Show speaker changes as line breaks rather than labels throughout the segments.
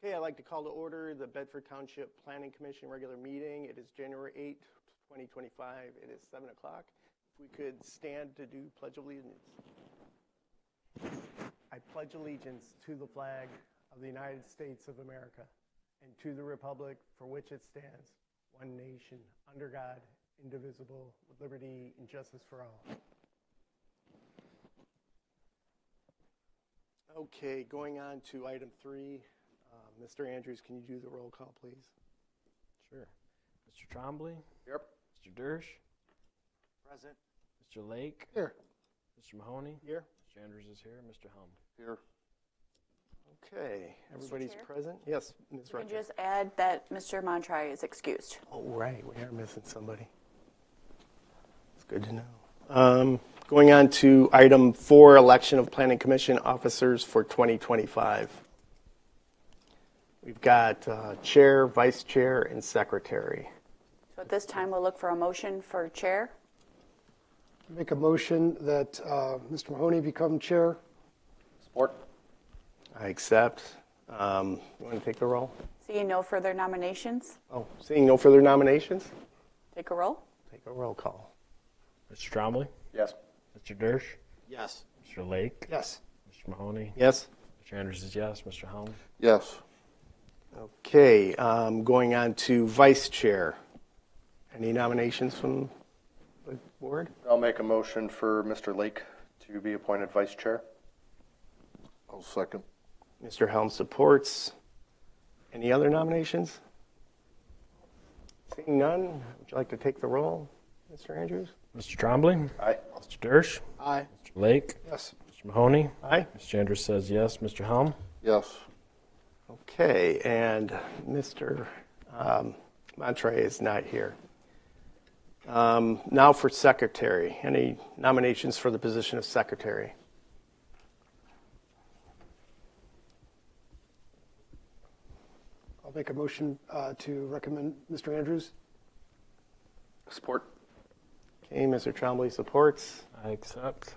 Okay, I'd like to call to order the Bedford Township Planning Commission regular meeting. It is January 8th, 2025. It is 7 o'clock. If we could stand to do Pledge of Allegiance. I pledge allegiance to the flag of the United States of America and to the republic for which it stands, one nation, under God, indivisible, with liberty and justice for all. Okay, going on to item 3. Mr. Andrews, can you do the roll call, please?
Sure. Mr. Trombley?
Yep.
Mr. Dersch?
Present.
Mr. Lake?
Here.
Mr. Mahoney?
Here.
Mr. Andrews is here. Mr. Helm?
Here.
Okay, everybody's
Chair?
present? Yes, Ms.
You
Rutgers.
can just add that Mr. Montry is excused.
Oh, right, we are missing somebody. It's good to know. Going on to item 4, election of Planning Commission officers for 2025. We've got chair, vice chair, and secretary.
So at this time, we'll look for a motion for chair.
Make a motion that Mr. Mahoney become chair.
Support.
I accept. You want to take the roll?
Seeing no further nominations,
Oh, seeing no further nominations,
take a roll.
take a roll call.
Mr. Trombley?
Yes.
Mr. Dersch?
Yes.
Mr. Lake?
Yes.
Mr. Mahoney?
Yes?
Mr. Andrews is yes. Mr. Helm?
Yes.
Okay, going on to vice chair. Any nominations from the board?
I'll make a motion for Mr. Lake to be appointed vice chair. I'll second.
Mr. Helm supports. Any other nominations? Seeing none, would you like to take the roll, Mr. Andrews?
Mr. Trombley?
Aye.
Mr. Dersch?
Aye.
Mr. Lake?
Yes.
Mr. Mahoney?
Aye.
Mr. Andrews says yes. Mr. Helm?
Yes.
Okay, and Mr. Montre is not here. Now for secretary. Any nominations for the position of secretary?
I'll make a motion to recommend Mr. Andrews.
Support.
Okay, Mr. Trombley supports.
I accept.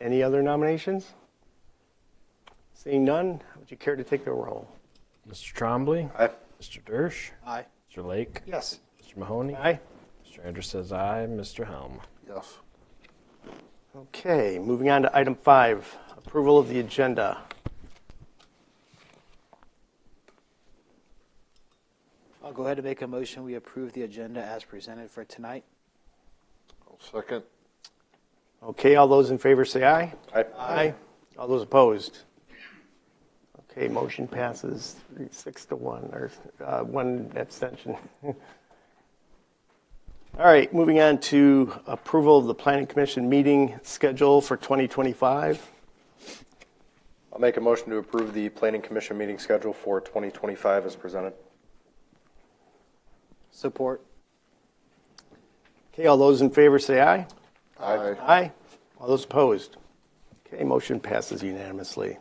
Any other nominations? Seeing none, would you care to take the roll?
Mr. Trombley?
Aye.
Mr. Dersch?
Aye.
Mr. Lake?
Yes.
Mr. Mahoney?
Aye.
Mr. Andrews says aye. Mr. Helm?
Yes.
Okay, moving on to item 5, approval of the agenda.
I'll go ahead and make a motion. We approve the agenda as presented for tonight.
I'll second.
Okay, all those in favor say aye.
Aye.
Aye. All those opposed? Okay, motion passes 6-1, or 1 abstention. All right, moving on to approval of the Planning Commission meeting schedule for 2025.
I'll make a motion to approve the Planning Commission meeting schedule for 2025 as presented.
Support.
Okay, all those in favor say aye.
Aye.
Aye. All those opposed? Okay, motion passes unanimously.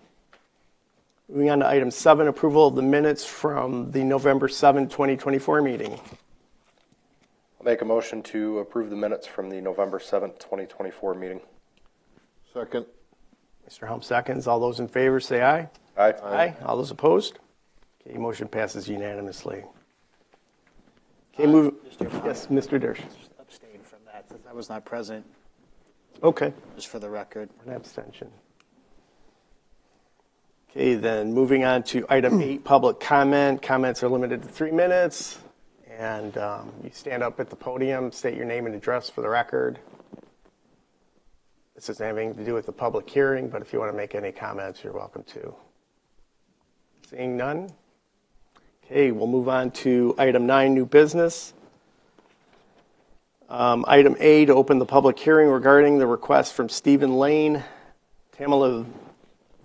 Moving on to item 7, approval of the minutes from the November 7, 2024 meeting.
I'll make a motion to approve the minutes from the November 7th, 2024 meeting. Second.
Mr. Helm seconds. All those in favor say aye.
Aye.
Aye. All those opposed? Okay, motion passes unanimously. Okay, move. Yes, Mr. Dersch.
Abstain from that since I was not present,
Okay,
just for the record.
an abstention. Okay, then moving on to item 8, public comment. Comments are limited to 3 minutes. And you stand up at the podium, state your name and address for the record. This doesn't have anything to do with the public hearing, but if you want to make any comments, you're welcome to. Seeing none? Okay, we'll move on to item 9, new business. Item A, to open the public hearing regarding the request from Stephen Lane, Tamala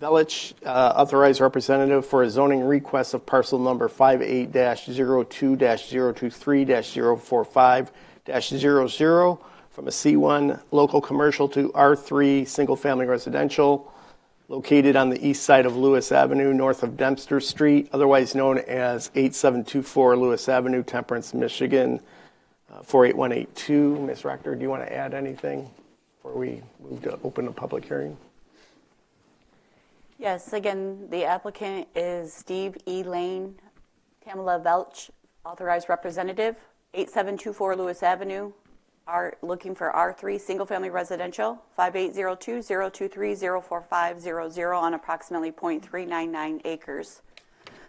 Velich, authorized representative for a zoning request of parcel number 58-02-023-045-00 from a C1 local commercial to R3 single-family residential located on the east side of Lewis Avenue, north of Dempster Street, otherwise known as 8724 Lewis Avenue, Temperance, Michigan, 48182. Ms. Rector, do you want to add anything before we move to open the public hearing?
No, I think you covered it well.
Okay, moving on to item 10, public comment. Comments are limited to 3 minutes.
Yes, again, the applicant is Steve E. Lane, Tamala Velch, authorized representative, 8724 Lewis Avenue, looking for R3 single-family residential, 5802-023-04500 on approximately .399 acres.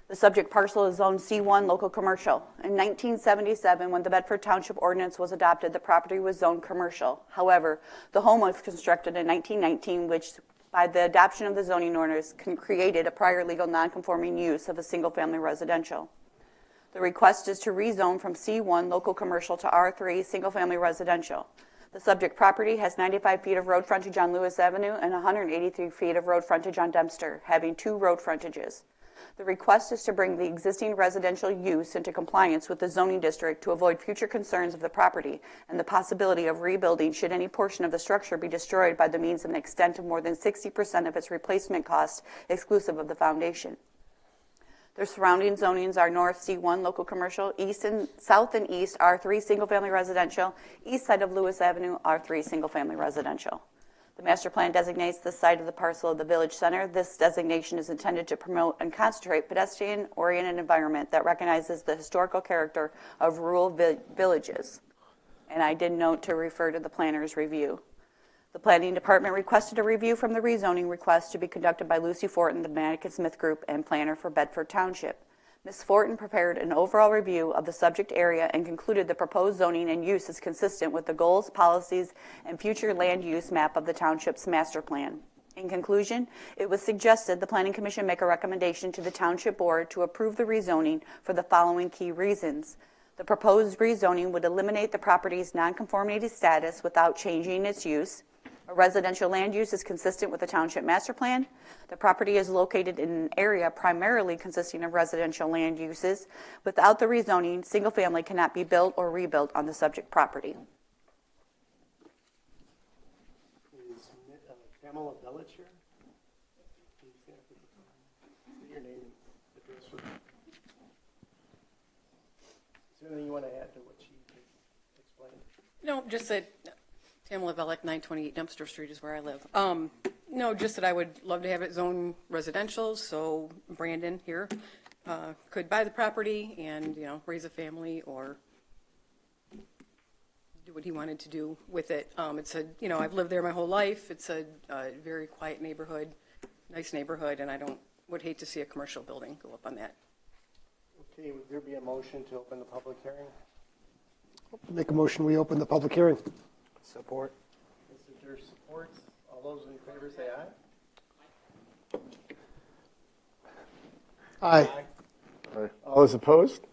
The subject parcel is Zone C1, local commercial. In 1977, when the Bedford Township ordinance was adopted, the property was zoned commercial. However, the home was constructed in 1919, which, by the adoption of the zoning ordinance, created a prior legal nonconforming use of a single-family residential. The request is to rezone from C1, local commercial, to R3, single-family residential. The subject property has 95 feet of road frontage on Lewis Avenue and 183 feet of road frontage on Dempster, having 2 road frontages. The request is to bring the existing residential use into compliance with the zoning district to avoid future concerns of the property and the possibility of rebuilding should any portion of the structure be destroyed by the means of an extent of more than 60% of its replacement cost, exclusive of the foundation. The surrounding zonings are north C1 local commercial, south and east R3 single-family residential, east side of Lewis Avenue R3 single-family residential. The master plan designates the site of the parcel of the village center. This designation is intended to promote and concentrate pedestrian-oriented environment that recognizes the historical character of rural villages. And I did note to refer to the planner's review. The planning department requested a review from the rezoning request to be conducted by Lucy Fortin, the Manikin Smith Group, and planner for Bedford Township. Ms. Fortin prepared an overall review of the subject area and concluded the proposed zoning and use is consistent with the goals, policies, and future land use map of the township's master plan. In conclusion, it was suggested the Planning Commission make a recommendation to the Township Board to approve the rezoning for the following key reasons. The proposed rezoning would eliminate the property's nonconformity status without changing its use. A residential land use is consistent with the township master plan. The property is located in an area primarily consisting of residential land uses. Without the rezoning, single family cannot be built or rebuilt on the subject property.
Is Pamela Velch here? Can you stand up at the front? Say your name and address for them. Is there anything you want to add to what she just explained?
No, just that Tamala Velek, 928 Dempster Street is where I live. No, just that I would love to have it zone residential, so Brandon here could buy the property and, raise a family or do what he wanted to do with it. It's I've lived there my whole life. It's a very quiet neighborhood, nice neighborhood, and would hate to see a commercial building go up on that.
Okay, would there be a motion to open the public hearing?
Make a motion, we open the public hearing.
Support.
Mr. Durst supports. All those in favor say aye.
Aye.
All those opposed?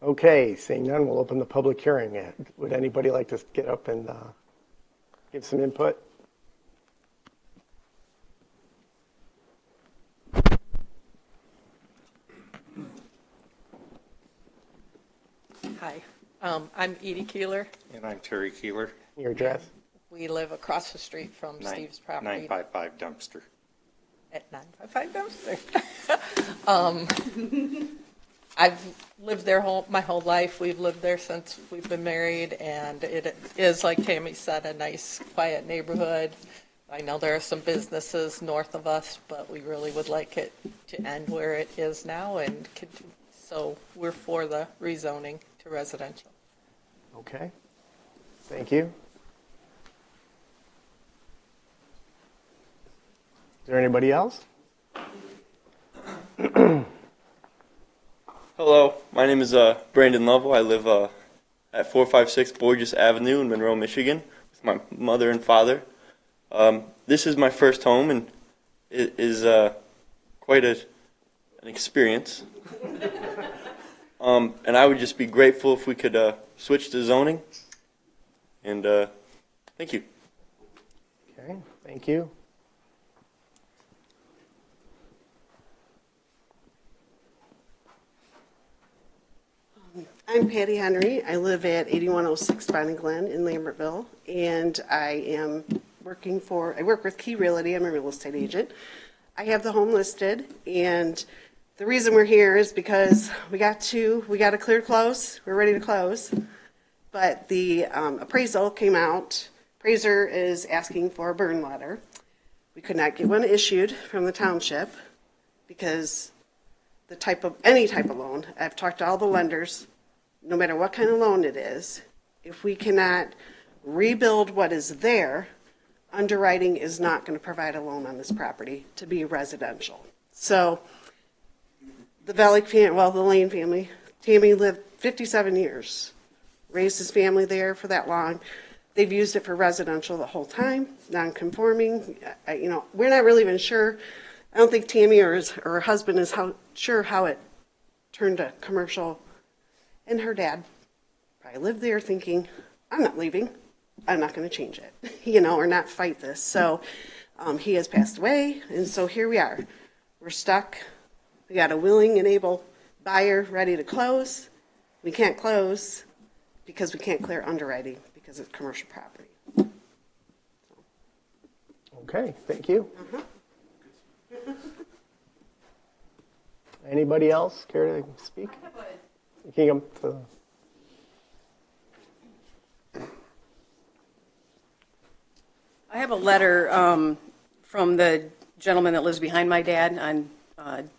Okay, seeing none, we'll open the public hearing. Would anybody like to get up and give some input?
Hi, I'm Edie Keeler.
And I'm Terry Keeler,
Your address?
We live across the street from Steve's property
955 Dumpster.
at 955 Dumpster. I've lived there my whole life. We've lived there since we've been married, and it is, like Tammy said, a nice, quiet neighborhood. I know there are some businesses north of us, but we really would like it to end where it is now, and so we're for the rezoning to residential.
Okay. Thank you. Is there anybody else?
Hello, my name is Brandon Lovell. I live at 456 Borges Avenue in Monroe, Michigan, with my mother and father. This is my first home, and it is quite an experience. And I would just be grateful if we could switch to zoning. And thank you.
Okay, thank you.
I'm Patty Henry. I live at 8106 Bonnie Glen in Lambertville, and I work with Key Realty. I'm a real estate agent. I have the home listed, and the reason we're here is because we got to clear close. We're ready to close, but the appraisal came out. Appraiser is asking for a burn letter. We could not get one issued from the township because any type of loan, I've talked to all the lenders, no matter what kind of loan it is, if we cannot rebuild what is there, underwriting is not going to provide a loan on this property to be residential. So the Lane family, Tammy lived 57 years, raised his family there for that long. They've used it for residential the whole time, non-conforming. We're not really even sure. I don't think Tammy or her husband is sure how it turned to commercial. And her dad probably lived there thinking, I'm not leaving. I'm not going to change it, or not fight this. So he has passed away, and so here we are. We're stuck. We got a willing and able buyer ready to close. We can't close because we can't clear underwriting because it's commercial property.
Okay, thank you. Anybody else care to speak? You can come to...
I have a letter from the gentleman that lives behind my dad on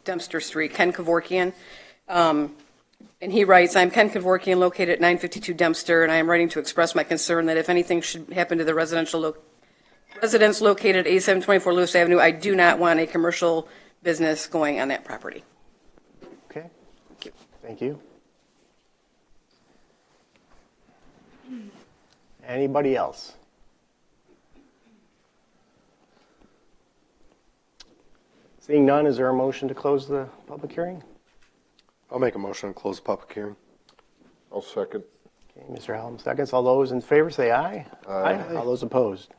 Dempster Street, Ken Kevorkian. And he writes, I'm Ken Kevorkian, located at 952 Dempster, and I am writing to express my concern that if anything should happen to the residents located at 8724 Lewis Avenue, I do not want a commercial business going on that property.
Okay. Thank you. Anybody else? Seeing none, is there a motion to close the public hearing?
I'll make a motion to close the public hearing.
I'll second.
Okay, Mr. Hallam seconds. All those in favor say aye.
Aye.
All those opposed?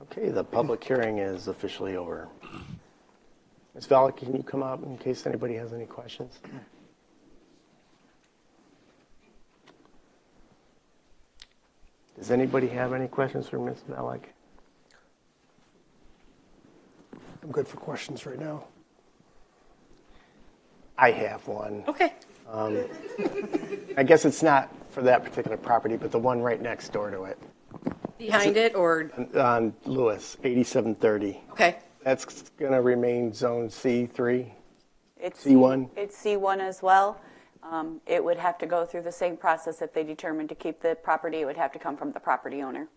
Okay, the public hearing is officially over. Ms. Valak, can you come up in case anybody has any questions? Does anybody have any questions for Ms. Valak?
I'm good for questions right now.
I have one.
Okay.
I guess it's not for that particular property, but the one right next door to it.
Behind it, or?
On Lewis, 8730.
Okay.
That's going to remain zone C3?
It's
C1?
It's C1 as well. It would have to go through the same process if they determined to keep the property. It would have to come from the property owner.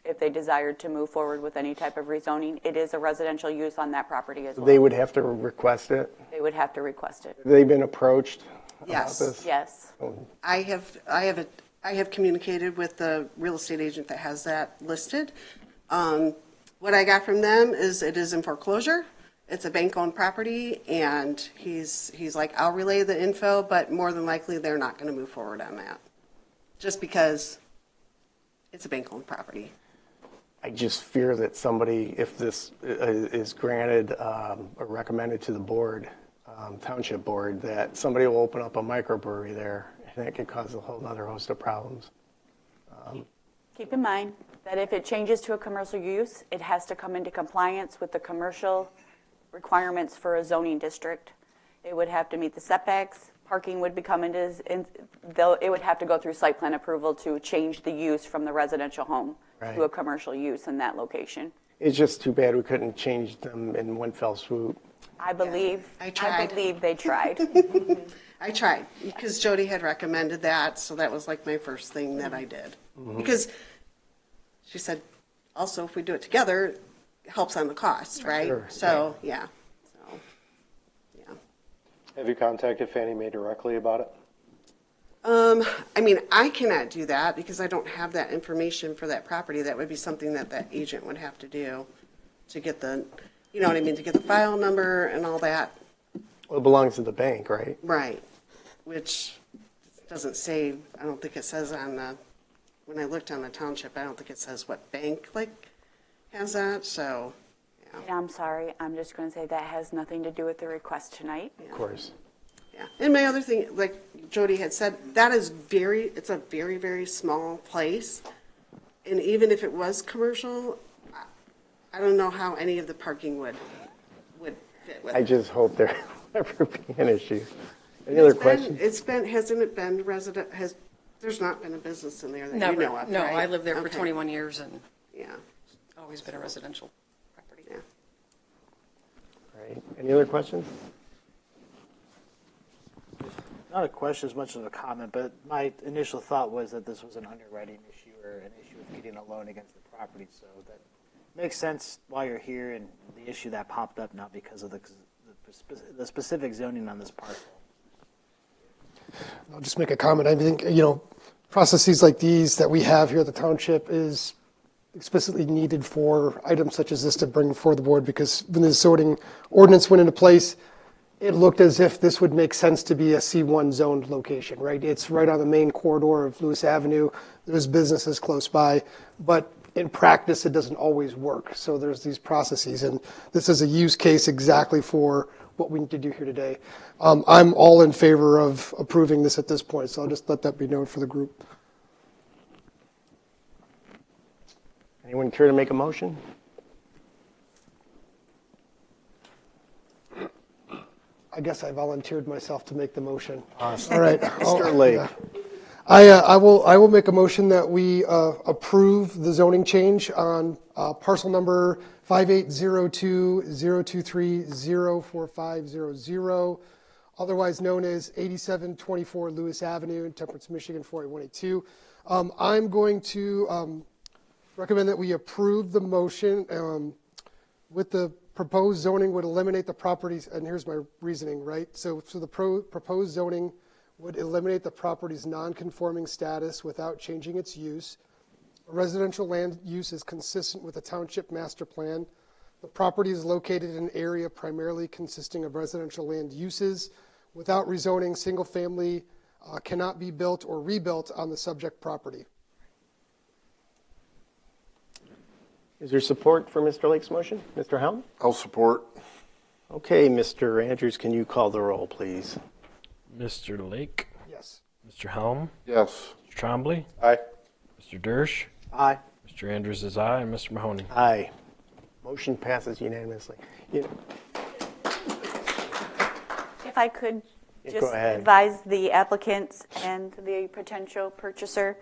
If they desired to move forward with any type of rezoning, it is a residential use on that property as well.
They would have to request it?
They would have to request it.
Have they been approached
Yes.
about this?
Yes.
I have communicated with the real estate agent that has that listed. What I got from them is it is in foreclosure. It's a bank-owned property, and he's like, I'll relay the info, but more than likely they're not going to move forward on that, just because it's a bank-owned property.
I just fear that somebody, if this is granted or recommended to the board, township board, that somebody will open up a microbrewery there, and that could cause a whole other host of problems.
Keep in mind that if it changes to a commercial use, it has to come into compliance with the commercial requirements for a zoning district. It would have to meet the setbacks. Parking would become it would have to go through site plan approval to change the use from the residential home to a commercial use in that location.
It's just too bad we couldn't change them in one fell swoop.
I believe.
I tried.
I believe they tried.
I tried because Jody had recommended that, so that was like my first thing that I did. Because she said, also if we do it together, it helps on the cost, right?
Sure.
So yeah.
Have you contacted Fannie Mae directly about it?
I mean, I cannot do that because I don't have that information for that property. That would be something that that agent would have to do to get the, you know what I mean, to get the file number and all that.
Well, it belongs to the bank, right?
Right. Which doesn't say, I don't think it says on the, when I looked on the township, I don't think it says what bank has that, so, yeah.
And I'm sorry, I'm just going to say that has nothing to do with the request tonight.
Of course.
Yeah. And my other thing, like Jody had said, that is it's a very, very small place. And even if it was commercial, I don't know how any of the parking would fit with it.
I just hope there will never be an issue. Any other questions?
Hasn't it been there's not been a business in there that
Never.
you know of,
No,
right?
I lived there for
Okay.
21 years and
Yeah.
always been a residential property.
Yeah.
right. Any other questions?
Not a question as much as a comment, but my initial thought was that this was an underwriting issue or an issue with getting a loan against the property. So that makes sense why you're here and the issue that popped up, not because of the specific zoning on this parcel.
I'll just make a comment. I think, processes like these that we have here at the township is explicitly needed for items such as this to bring before the board, because when the zoning ordinance went into place, it looked as if this would make sense to be a C1 zoned location, right? It's right on the main corridor of Lewis Avenue. There's businesses close by, but in practice, it doesn't always work. So there's these processes, and this is a use case exactly for what we need to do here today. I'm all in favor of approving this at this point, so I'll just let that be known for the group.
Anyone care to make a motion?
I guess I volunteered myself to make the motion.
Awesome.
All right.
Mr. Lake.
Yeah. I will make a motion that we approve the zoning change on parcel number 5802-023-04500, otherwise known as 8724 Lewis Avenue in Temperance, Michigan 48182. I'm going to recommend that we approve the motion with the proposed zoning would eliminate the properties, and here's my reasoning, right? So the proposed zoning would eliminate the property's non-conforming status without changing its use. Residential land use is consistent with the township master plan. The property is located in an area primarily consisting of residential land uses. Without rezoning, single family cannot be built or rebuilt on the subject property.
Is there support for Mr. Lake's motion? Mr. Helm?
I'll support.
Okay, Mr. Andrews, can you call the roll, please?
Mr. Lake,
Yes.
Mr. Helm,
Yes.
Mr. Trombley,
Aye.
Mr. Dersch,
Aye.
Mr. Andrews is aye, and Mr. Mahoney.
Aye. Motion passes unanimously.
If I could
Yeah,
just
go ahead.
advise the applicants and the potential purchaser,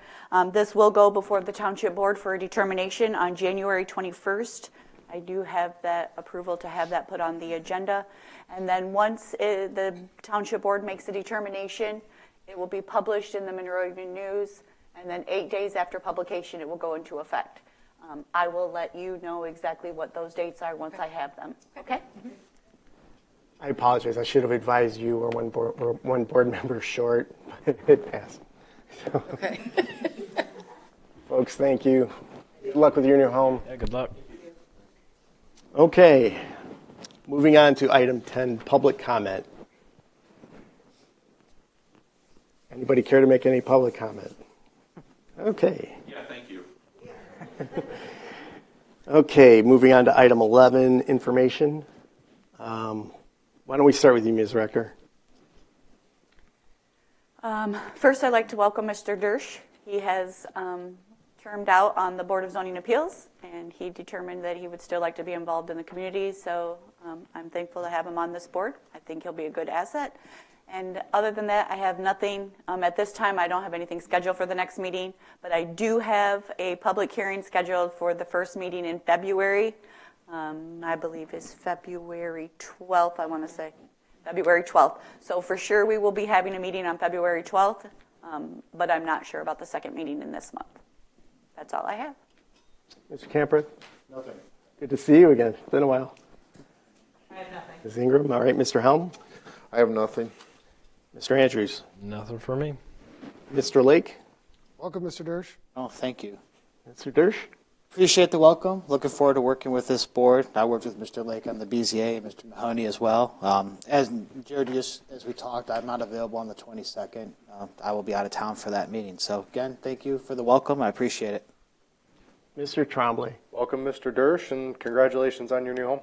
this will go before the township board for a determination on January 21st. I do have that approval to have that put on the agenda. And then once the township board makes a determination, it will be published in the Monroe Evening News, and then 8 days after publication, it will go into effect. I will let you know exactly what those dates are once I have them. Okay?
I apologize. I should have advised you we're one board member short, but it passed. So,
Okay.
folks, thank you. Good luck with your new home.
Yeah, good luck.
Okay, moving on to item 10, public comment. Anybody care to make any public comment? Okay.
Yeah, thank you.
Okay, moving on to item 11, information. Why don't we start with you, Ms. Recker?
First, I'd like to welcome Mr. Dersch. He has termed out on the Board of Zoning Appeals, and he determined that he would still like to be involved in the community, so I'm thankful to have him on this board. I think he'll be a good asset. And other than that, I have nothing. At this time, I don't have anything scheduled for the next meeting, but I do have a public hearing scheduled for the first meeting in February. I believe is February 12th, I want to say. February 12th. So for sure we will be having a meeting on February 12th, but I'm not sure about the second meeting in this month. That's all I have.
Mr. Camper?
Nothing.
Good to see you again. It's been a while.
I have nothing.
Ms. Ingram? All right, Mr. Helm?
I have nothing.
Mr. Andrews?
Nothing for me.
Mr. Lake?
Welcome, Mr. Dersch.
Oh, thank you.
Mr. Dersch?
Appreciate the welcome. Looking forward to working with this board. I worked with Mr. Lake on the BZA and Mr. Mahoney as well. As Jared, just as we talked, I'm not available on the 22nd. I will be out of town for that meeting. So again, thank you for the welcome. I appreciate it.
Mr. Trombley?
Welcome, Mr. Dersch, and congratulations on your new home.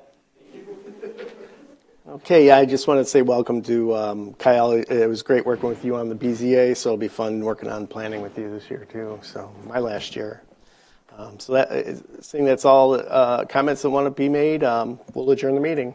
Okay, I just want to say welcome to Kyle. It was great working with you on the BZA, so it'll be fun working on planning with you this year too. So my last year. So that seeing that's all comments that want to be made, we'll adjourn the meeting.